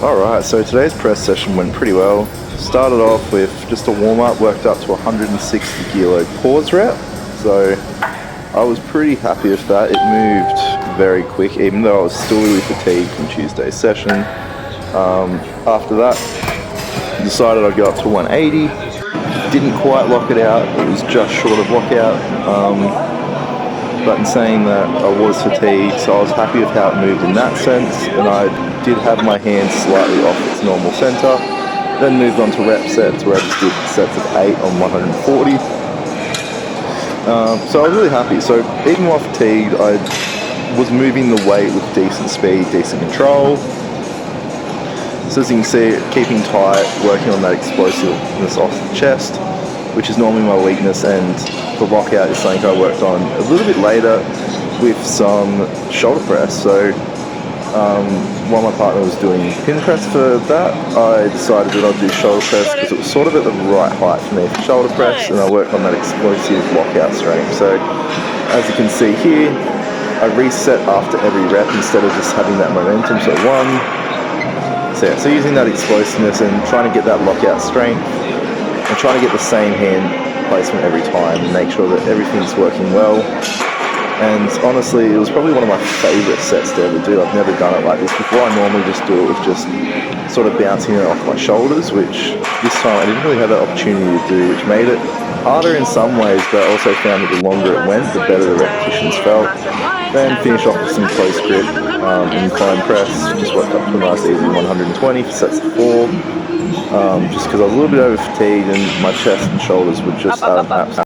Alright, so today's press session went pretty well. Started off with just a warm-up, worked up to 160 kilo pause rep. So I was pretty happy with that. It moved very quick, even though I was still really fatigued from Tuesday's session. After that, decided I'd go up to 180. Didn't quite lock it out, it was just short of lockout. But in saying that, I was fatigued, so I was happy with how it moved in that sense, and I did have my hand slightly off its normal center. Then moved on to rep sets, where I just did sets of 8 on 140. So I was really happy. So even while fatigued, I was moving the weight with decent speed, decent control. So as you can see, keeping tight, working on that explosiveness off the chest, which is normally my weakness, and the lockout is something I worked on a little bit later with some shoulder press. So while my partner was doing pin press for that, I decided that I'd do shoulder press because it was sort of at the right height for me for shoulder press, and I worked on that explosive lockout strength. So as you can see here, I reset after every rep instead of just having that momentum. So so using that explosiveness and trying to get that lockout strength, and trying to get the same hand placement every time and make sure that everything's working well. And honestly, it was probably one of my favourite sets to ever do. I've never done it like this before. I normally just do it with just sort of bouncing it off my shoulders, which this time I didn't really have that opportunity to do, which made it harder in some ways, but I also found that the longer it went, the better the repetitions felt. Then finish off with some close grip incline press. Just worked up to a nice easy 120 for sets of 4. Just because I was a little bit over fatigued and my chest and shoulders were just